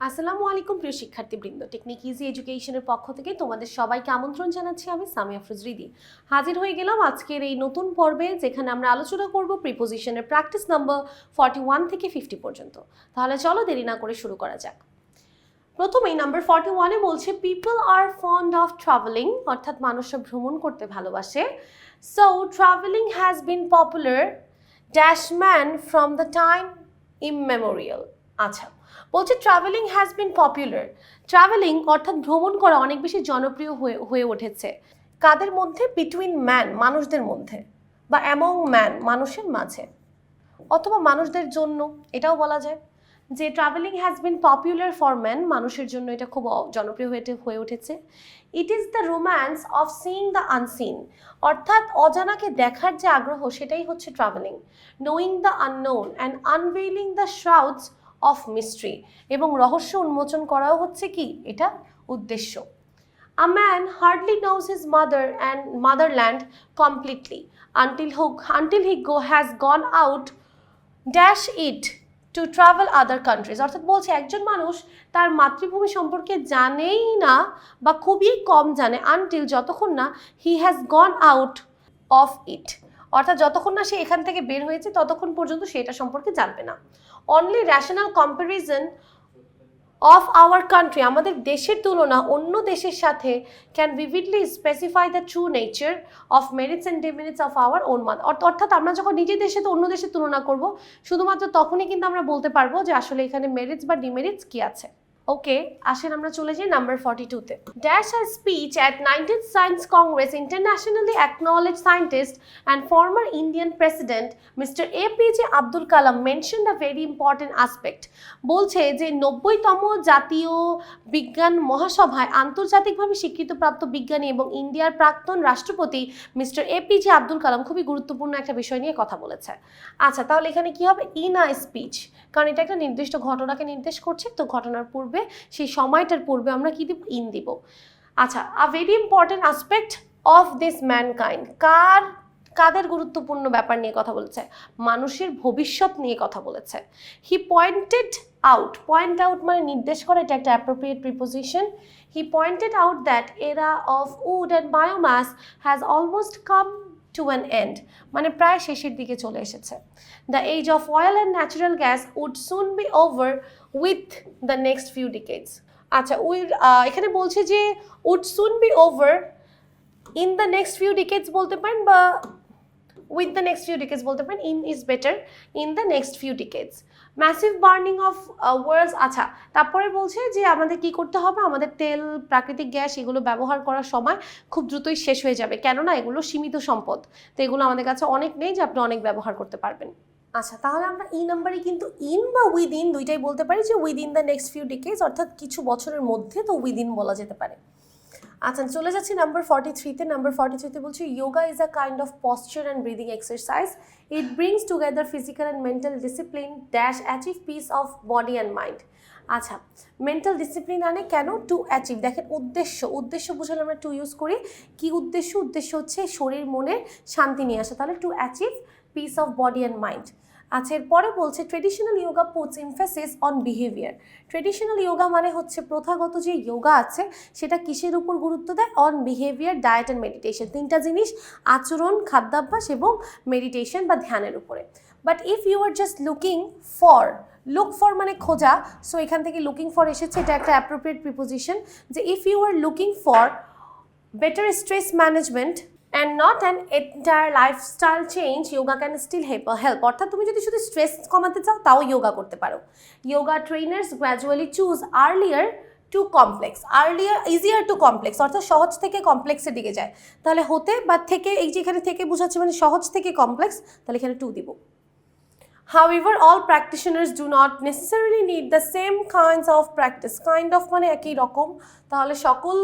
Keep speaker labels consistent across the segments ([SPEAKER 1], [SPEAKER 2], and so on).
[SPEAKER 1] আসসালামু আলাইকুম প্রিয় শিক্ষার্থীবৃন্দ, টেকনিক ইজি এডুকেশনের পক্ষ থেকে তোমাদের সবাইকে আমন্ত্রণ জানাচ্ছি। আমি সামিয়া আফরোজ রিদি হাজির হয়ে গেলাম আজকের এই নতুন পর্বে, যেখানে আমরা আলোচনা করব প্রিপোজিশনের প্র্যাকটিস নাম্বার 41 থেকে 50 পর্যন্ত। তাহলে চলো দেরি না করে শুরু করা যাক। প্রথমেই নাম্বার 41-এ বলছে people are fond of travelling, অর্থাৎ মানুষরা ভ্রমণ করতে ভালোবাসে। So travelling has been popular dash man from the time immemorial. আচ্ছা, বলছে travelling has been popular. Travelling অর্থাৎ ভ্রমণ করা অনেক বেশি জনপ্রিয় হয়ে উঠেছে। কাদের মধ্যে? বিটুইন ম্যান, মানুষদের মধ্যে, বা অ্যামং ম্যান, মানুষের মাঝে, অথবা মানুষদের জন্য, এটাও বলা যায় যে travelling has been popular for man, মানুষের জন্য এটা খুব জনপ্রিয় হয়ে উঠেছে। It is the romance of seeing the unseen, অর্থাৎ অজানাকে দেখার যে আগ্রহ সেটাই হচ্ছে travelling. Knowing the unknown and unveiling the shrouds of mystery, এবং রহস্য উন্মোচন করাও হচ্ছে কি এটা উদ্দেশ্য। A man hardly knows his mother and motherland completely until he has gone out dash it to travel other countries, অর্থাৎ বলছে একজন মানুষ তার মাতৃভূমি সম্পর্কে জানেই না বা খুবই কম জানে আনটিল, যতক্ষণ না he has gone out of it, অর্থাৎ যতক্ষণ না সে এখান থেকে বের হয়েছে ততক্ষণ পর্যন্ত সে এটা সম্পর্কে জানবে না। Only rational comparison of our country, আমাদের দেশের তুলনা অন্য দেশের সাথে can vividly specify the true nature of merits and demerits of our own mother, অর্থাৎ আমরা যখন নিজের দেশে তো অন্য দেশের তুলনা করব, শুধুমাত্র তখনই কিন্তু আমরা বলতে পারবো যে আসলে এখানে মেরিটস বা ডিমেরিটস কি আছে। ওকে, আসেন আমরা চলে যাই নাম্বার 42-তে। Dash are speech at 19th science congress internationally acknowledged scientist and former Indian president mister APJ Abdul Kalam mentioned a very important aspect. বলছে যে 90তম জাতীয় বিজ্ঞান মহাসভায় আন্তর্জাতিকভাবে স্বীকৃতপ্রাপ্ত বিজ্ঞানী এবং ইন্ডিয়ার প্রাক্তন রাষ্ট্রপতি মিস্টার এপিজে আব্দুল কালাম খুবই গুরুত্বপূর্ণ একটা বিষয় নিয়ে কথা বলেছে। আচ্ছা, তাহলে এখানে কি হবে? ইন আ স্পিচ, কারণ এটা একটা নির্দিষ্ট ঘটনাকে নির্দেশ করছে, তো ঘটনার পূর্বে সেই সময়টার পূর্বে আমরা কি দিব? ইন দিব। আচ্ছা, a very important aspect of this mankind, কাদের গুরুত্বপূর্ণ ব্যাপার নিয়ে কথা বলেছে? মানুষের ভবিষ্যৎ নিয়ে কথা বলেছে। He pointed out, point out মানে নির্দেশ করে, এটা একটা appropriate preposition. He pointed out that era of wood and biomass has almost come to an end, মানে প্রায় শেষের দিকে চলে এসেছে। The age of oil and natural gas would soon be over with the next few decades. আচ্ছা, এখানে বলছে যে would soon be over in the next few decades বলতে পারেন, বা with the next few decades বলতে পারেন। In is better, in the next few decades. Massive burning of worlds. আচ্ছা, তারপরে বলছে যে আমাদের কি করতে হবে? আমাদের তেল, প্রাকৃতিক গ্যাস এগুলো ব্যবহার করার সময় খুব দ্রুতই শেষ হয়ে যাবে, কেননা এগুলো সীমিত সম্পদ, তো এগুলো আমাদের কাছে অনেক নেই যে আপনি অনেক ব্যবহার করতে পারবেন। আচ্ছা, তাহলে আমরা ই নাম্বারে কিন্তু ইন বা উইদিন দুইটাই বলতে পারি, যে উইদিন দ্য নেক্সট ফিউ ডিকেডস, অর্থাৎ কিছু বছরের মধ্যে, তো উইদিন বলা যেতে পারে। আচ্ছা, চলে যাচ্ছি নাম্বার 43-তে। নাম্বার 43-তে বলছি yoga is a kind of posture and breathing exercise. It brings together physical and mental discipline dash achieve piece of body and mind. আচ্ছা, মেন্টাল ডিসিপ্লিন আনে কেন? টু অ্যাচিভ, দেখেন উদ্দেশ্য বুঝালে আমরা টু ইউজ করি। কি উদ্দেশ্য? উদ্দেশ্য হচ্ছে শরীর মনে শান্তি নিয়ে আসা, তাহলে to achieve piece of body and mind. আচ্ছা, এরপরে বলছে traditional yoga puts emphasis on behaviour. Traditional yoga মানে হচ্ছে প্রথাগত যে ইয়োগা আছে সেটা কিসের উপর গুরুত্ব দেয়? On behaviour, diet and meditation, তিনটা জিনিস, আচরণ, খাদ্যাভ্যাস এবং মেডিটেশন বা ধ্যানের উপরে। But if you are just looking for, look for মানে খোঁজা, সো এখান থেকে লুকিং ফর এসেছে, এটা একটা অ্যাপ্রোপ্রিয়েট প্রিপোজিশন। যে if you are looking for better stress management and not an entire lifestyle change, yoga can still help, অর্থাৎ তুমি যদি শুধু স্ট্রেস কমাতে চাও তাও যোগা করতে পারো। Yoga trainers gradually choose earlier to complex, অর্থাৎ সহজ থেকে কমপ্লেক্সের দিকে যায়। তাহলে হতে বা থেকে, এই যে এখানে থেকে বোঝাচ্ছে মানে সহজ থেকে কমপ্লেক্স, তাহলে এখানে টু দিব। However, all practitioners do not necessarily need the same kinds of practice. Kind of মানে একই রকম, তাহলে সকল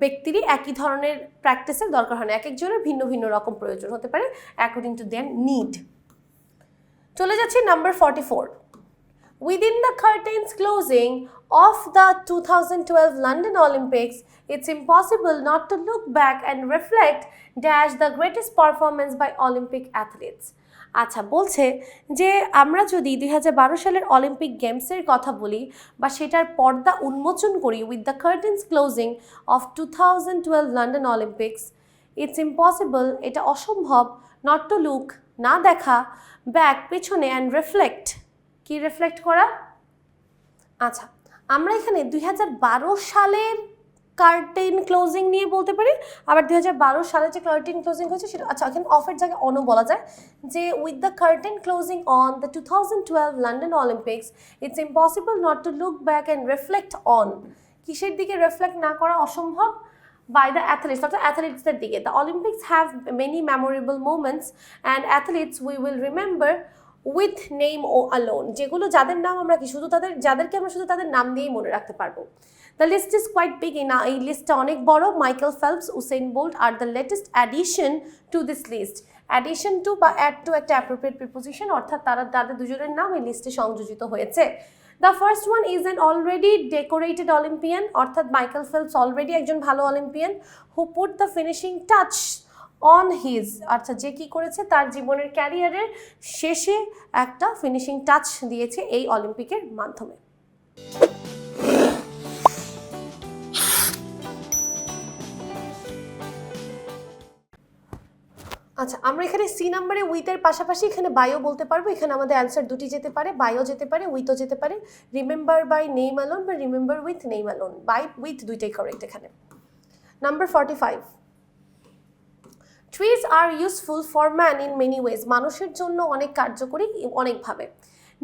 [SPEAKER 1] ব্যক্তিরই একই ধরনের প্র্যাকটিসের দরকার হয় না, এক একজনের ভিন্ন ভিন্ন রকম প্রয়োজন হতে পারে অ্যাকর্ডিং টু দেয়ার নিড। চলে যাচ্ছি number 44। Within the curtains closing of the 2012 London Olympics, it's impossible not to look back and reflect dash the greatest performance by Olympic athletes. আচ্ছা, বলছে যে আমরা যদি 2012 সালের অলিম্পিক গেমসের কথা বলি বা সেটার পর্দা উন্মোচন করি with the curtains closing of 2012 London Olympics, it's impossible, এটা অসম্ভব, নট টু লুক, না দেখা, ব্যাক পেছনে, অ্যান্ড রিফ্লেক্ট, কি রিফ্লেক্ট করা? আচ্ছা, আমরা এখানে 2012 সালের কার্টেন ক্লোজিং নিয়ে বলতে পারি, আবার 2012 সালে যে কার্টেন ক্লোজিং হয়েছে সেটা, আচ্ছা এখানে অফের জায়গায় অনও বলা যায় যে with the curtain closing on the 2012 London Olympics, it's impossible not to look back and reflect on, কিসের দিকে রিফ্লেক্ট না করা অসম্ভব? By the athletes, অর্থাৎ অ্যাথলিটসদের দিকে। The Olympics have many memorable moments and athletes we will remember with name alone, যেগুলো যাদের নাম আমরা কি শুধু যাদেরকে আমরা শুধু তাদের নাম দিয়েই মনে রাখতে পারবো। The list is quite big, এই লিস্টটা অনেক বড়। মাইকেল ফেলপস, উসেইন বোল্ট আর the latest addition to this list. Addition to বা অ্যাড টু একটা অ্যাপ্রোপ্রিয়েট প্রিপোজিশন, অর্থাৎ তাদের দুজনের নাম এই লিস্টে সংযোজিত হয়েছে। The first one is an already decorated Olympian, অর্থাৎ মাইকেল ফেলপস অলরেডি একজন ভালো Olympian, who put the finishing touch on his, আচ্ছা যে কি করেছে তার জীবনের ক্যারিয়ারের শেষে একটা ফিনিশিং টাচ দিয়েছে এই অলিম্পিকের মাধ্যমে। আচ্ছা, আমরা এখানে সি নাম্বারে উইথের পাশাপাশি এখানে বায়ো বলতে পারবো। এখানে আমাদের অ্যান্সার দুটি যেতে পারে, বায়ো যেতে পারে, উইথও যেতে পারে। রিমেম্বার বাই নেম অ্যালোন বা remember with name alone, by with দুইটাই কারেক্ট এখানে। Number 45, trees are useful for man in many ways, মানুষের জন্য অনেক কার্যকরী অনেকভাবে।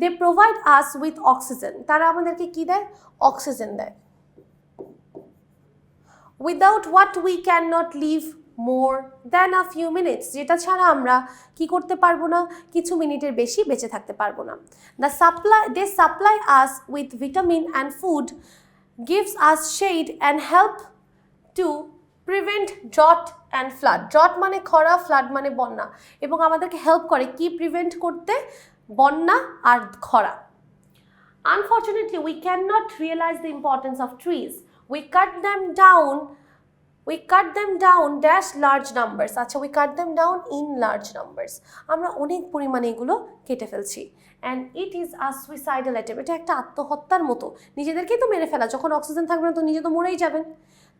[SPEAKER 1] They provide us with oxygen, তারা আমাদেরকে কি দেয়? অক্সিজেন দেয়। Without what we can not live more than a few minutes, যেটা ছাড়া আমরা কি করতে পারবো না, কিছু মিনিটের বেশি বেঁচে থাকতে পারবো না। They supply us with vitamin and food, gives us shade and help to prevent drought and flood, drought মানে খরা, ফ্লাড মানে বন্যা, এবং আমাদেরকে হেল্প করে কি প্রিভেন্ট করতে? বন্যা আর খরা। Unfortunately we can not realise the importance of trees, we cut them down dash large numbers, আচ্ছা we cut them down in large numbers, আমরা অনেক পরিমাণে এগুলো কেটে ফেলছি। and it is a suicidal attempt, এটা একটা আত্মহত্যার মতো, নিজেদেরকেই তো মেরে ফেলা, যখন অক্সিজেন থাকবে না তো নিজে তো মরেই যাবেন।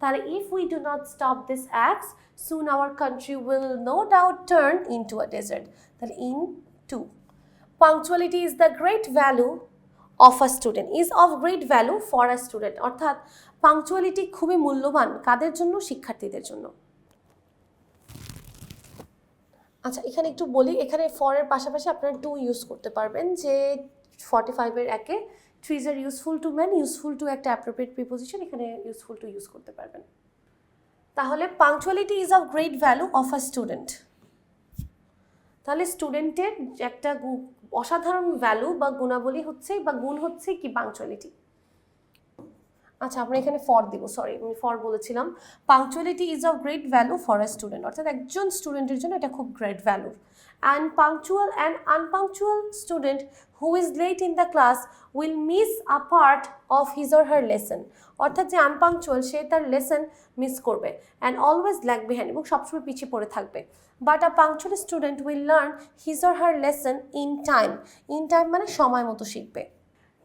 [SPEAKER 1] তাহলে if we do not stop this acts, soon our country will no doubt turn into a desert, তাহলে into। punctuality is the great value of a student, is of great value for a student, অর্থাৎ punctuality খুবই মূল্যবান কাদের জন্য? শিক্ষার্থীদের জন্য। আচ্ছা, এখানে একটু বলি, এখানে ফর এর পাশাপাশি আপনারা টু ইউজ করতে পারবেন, যে 45 এর একে trees are useful to man, useful to একটা অ্যাপ্রোপ্রিয়েট প্রিপোজিশন, এখানে ইউজফুল টু ইউজ করতে পারবেন। তাহলে punctuality is of great value of a student, তাহলে স্টুডেন্টের একটা অসাধারণ ভ্যালু বা গুণাবলী হচ্ছে বা গুণ হচ্ছে কি? পাংচুয়ালিটি। আচ্ছা, আমরা এখানে ফর দিব, সরি আমি ফর বলেছিলাম। Punctuality is of great value for a student, অর্থাৎ একজন স্টুডেন্টের জন্য এটা খুব great value. And punctual and unpunctual student who is late in the class will miss a part of his or her lesson, অর্থাৎ যে unpunctual সে তার লেসন মিস করবে। অ্যান্ড অলওয়েজ ল্যাগ বিহাইন্ড, এবং সবসময় পিছিয়ে পড়ে থাকবে। But a punctual student will learn his or her lesson in time, in time মানে সময় মতো শিখবে।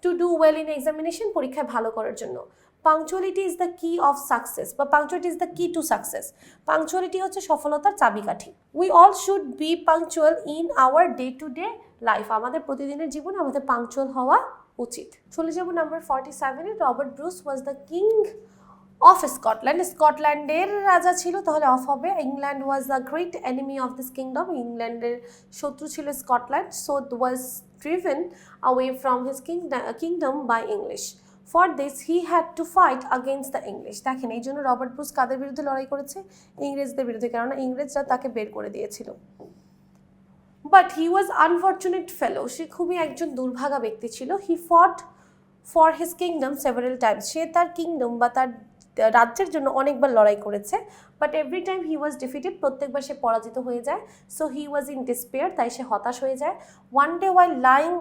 [SPEAKER 1] To do well in examination, পরীক্ষায় ভালো করার জন্য। Punctuality is the key of success বা punctuality is the key to success, punctuality হচ্ছে সফলতার চাবিকাঠি। We all should be punctual in our day to day life, আমাদের প্রতিদিনের জীবনে আমাদের পাংচুয়াল হওয়া উচিত। চলে যাব নাম্বার 47-এ। Robert Bruce was the king of Scotland, স্কটল্যান্ডের রাজা ছিল, তাহলে অফ হবে। England was the great enemy of this kingdom, ইংল্যান্ডের শত্রু ছিল Scotland. So was driven away from his kingdom by English. For this he had to fight against the English. দেখেন, এই জন্য রবার্ট ব্রুস কাদের বিরুদ্ধে লড়াই করেছে? ইংরেজদের বিরুদ্ধে, কেননা ইংরেজরা তাকে বের করে দিয়েছিল। বাট হি ওয়াজ আনফর্চুনেট ফেলো, সে খুবই একজন দুর্ভাগা ব্যক্তি ছিল। He fought for his kingdom several times, সে তার কিংডম বা তার রাজ্যের জন্য অনেকবার লড়াই করেছে। But every time he was defeated, প্রত্যেকবার সে পরাজিত হয়ে যায়। So he was in despair, তাই সে হতাশ হয়ে যায়। One day while lying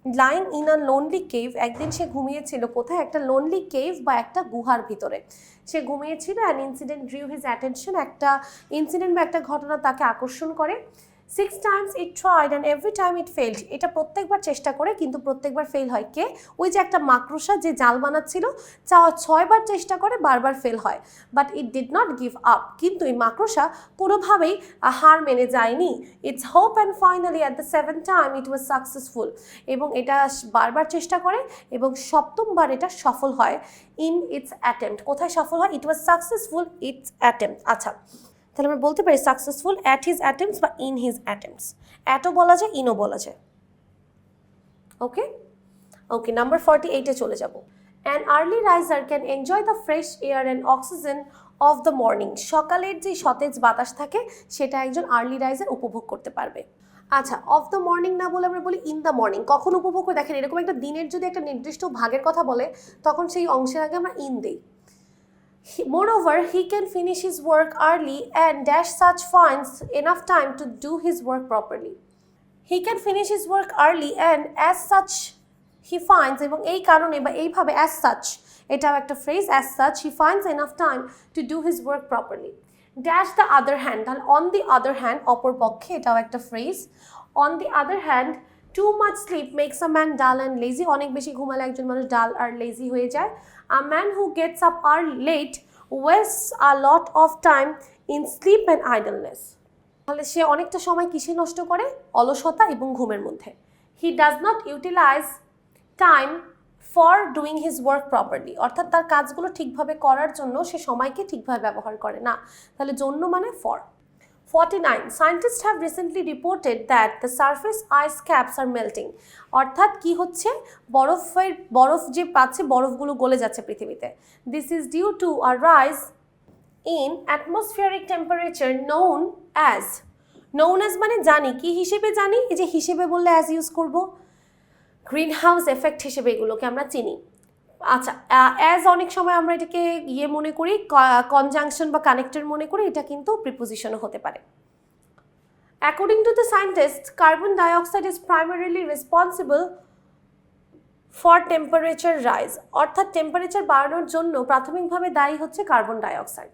[SPEAKER 1] lying in a lonely cave, একদিন সে ঘুমিয়েছিল কোথায়, একটা লোনলি কেভ বা একটা গুহার ভিতরে সে ঘুমিয়েছিল। An incident drew his attention, একটা ইনসিডেন্ট বা একটা ঘটনা তাকে আকর্ষণ করে। 6 times it tried and every time it failed, এটা প্রত্যেকবার চেষ্টা করে কিন্তু প্রত্যেকবার ফেল হয়। কে? ওই যে একটা মাকড়সা যে জাল বানাচ্ছিল, 6 বার চেষ্টা করে, বারবার ফেল হয়। But it did not give up, কিন্তু এই মাকড়সা কোনোভাবেই হার মেনে যায়নি। It's hope and finally at the 7th time it was successful, এবং এটা বারবার চেষ্টা করে এবং সপ্তমবার এটা সফল হয়। ইন ইটস অ্যাটেম্প্ট, কোথায় সফল হয়? ইট ওয়াজ সাকসেসফুল ইটস অ্যাটেম্প্ট। আচ্ছা, তাহলে আমরা বলতে পারি সাকসেসফুল অ্যাট হিজ অ্যাটেম্পটস বা ইন হিজ অ্যাটেম্পটস। অ্যাটও বলা যায়, ইনও বলা যায়। ওকে ওকে, নাম্বার 48-এ চলে যাব। An early raiser can enjoy the fresh air and oxygen of the morning, সকালের যে সতেজ বাতাস থাকে সেটা একজন আর্লি রাইজার উপভোগ করতে পারবে। আচ্ছা, অফ দ্য মর্নিং না বলে আমরা বলি ইন দ্য মর্নিং। কখন উপভোগ করে? দেখেন, এরকম একটা দিনের যদি একটা নির্দিষ্ট ভাগের কথা বলে তখন সেই অংশের আগে আমরা ইন দিই। Moreover, he can finish his work early and dash such finds enough time to do his work properly. He can finish his work early and as such he finds, এবং এই কারণে বা এইভাবে as such, এটাও একটা phrase, as such he finds enough time to do his work properly. Dash the other hand, তাহলে on the other hand, অপর পক্ষে, এটাও একটা phrase. On the other hand, too much sleep makes a man dull and lazy, অনেক বেশি ঘুমালে একজন মানুষ ডাল আর লেজি হয়ে যায়। A man who gets up late wastes a lot of time in sleep and idleness, তাহলে সে অনেকটা সময় কিসে নষ্ট করে? অলসতা এবং ঘুমের মধ্যে। He does not utilize time for doing his work properly, অর্থাৎ তার কাজগুলো ঠিকভাবে করার জন্য সে সময়কে ঠিকভাবে ব্যবহার করে না। তাহলে জন্য মানে for. 49. Scientists have recently reported that the surface ice caps are melting, অর্থাৎ কি হচ্ছে? বরফ যে পাচ্ছে, বরফগুলো গলে যাচ্ছে পৃথিবীতে। This is due to a rise in atmospheric temperature known as মানে জানি, কি হিসেবে জানি? এই যে হিসেবে বললে অ্যাজ ইউজ করব, গ্রিন হাউস এফেক্ট হিসেবে এগুলোকে আমরা চিনি। আচ্ছা, অ্যাজ অনেক সময় আমরা এটাকে মনে করি, কনজাংশন বা কানেক্টেড মনে করি, এটা কিন্তু প্রিপোজিশনও হতে পারে। According to the scientist, carbon dioxide is primarily responsible for temperature rise, অর্থাৎ টেম্পারেচার বাড়ানোর জন্য প্রাথমিকভাবে দায়ী হচ্ছে carbon dioxide.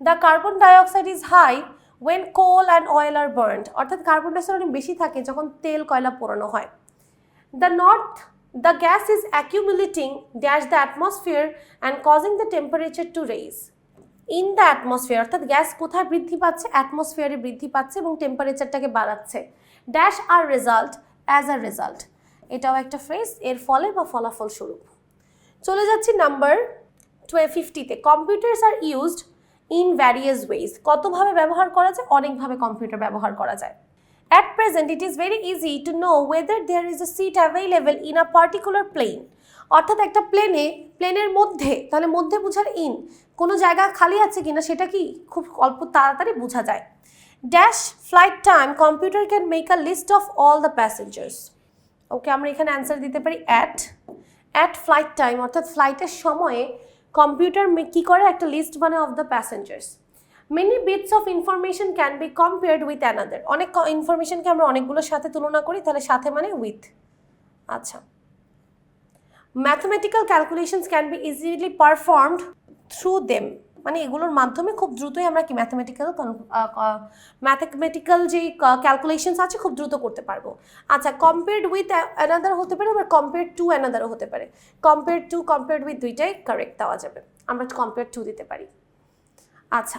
[SPEAKER 1] The carbon dioxide is high when coal and oil are burned, অর্থাৎ কার্বন ডাইঅক্সাইড অনেক বেশি থাকে যখন তেল কয়লা পোড়ানো হয়। The gas is accumulating dash the atmosphere and causing the temperature to rise. In the atmosphere, অর্থাৎ গ্যাস কোথায় বৃদ্ধি পাচ্ছে? অ্যাটমসফিয়ারে বৃদ্ধি পাচ্ছে এবং টেম্পারেচারটাকে বাড়াচ্ছে। Dash are result, as a result, এটাও একটা ফ্রেজ, এর ফলে বা ফলাফল স্বরূপ। চলে যাচ্ছি নাম্বার 50-তে। Computers are used in various ways, কতভাবে ব্যবহার করা যায়? অনেকভাবে কম্পিউটার ব্যবহার করা যায়। At present, it is very easy to know whether there is a seat available in a particular plane, অর্থাৎ একটা প্লেনের মধ্যে, তাহলে মধ্যে বোঝার ইন, কোনো জায়গা খালি আছে কিনা সেটা কি খুব অল্প তাড়াতাড়ি বোঝা যায়। Dash flight time, computer can make a list of all the passengers. Okay, আমরা এখানে অ্যান্সার দিতে পারি অ্যাট ফ্লাইট টাইম, অর্থাৎ ফ্লাইটের সময়ে কম্পিউটার কি করে? একটা লিস্ট বানায় of the passengers. Many bits of information can be compared with another, অনেক ইনফরমেশনকে আমরা অনেকগুলোর সাথে তুলনা করি, তাহলে সাথে মানে উইথ। আচ্ছা, mathematical calculations can be easily performed through them, মানে এগুলোর মাধ্যমে খুব দ্রুতই আমরা কি ম্যাথমেটিক্যাল যে ক্যালকুলেশনস আছে খুব দ্রুত করতে পারবো। আচ্ছা, কম্পেয়ার্ড উইথ অ্যানাদার হতে পারে, আবার কম্পেয়ার্ড টু অ্যানাদারও হতে পারে। কম্পেয়ার্ড উইথ দুইটাই কারেক্ট দেওয়া যাবে, আমরা কম্পেয়ার্ড টু দিতে পারি। আচ্ছা,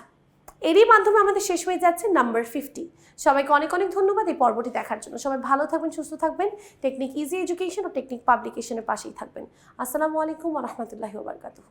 [SPEAKER 1] এরই মাধ্যমে আমাদের শেষ হয়ে যাচ্ছে নাম্বার 50। সবাইকে অনেক অনেক ধন্যবাদ এই পর্বটি দেখার জন্য। সবাই ভালো থাকবেন, সুস্থ থাকবেন, টেকনিক ইজি এডুকেশন ও টেকনিক পাবলিকেশনের পাশেই থাকবেন। আসসালামু আলাইকুম ওয়া রাহমাতুল্লাহি ওয়া বারাকাতুহু।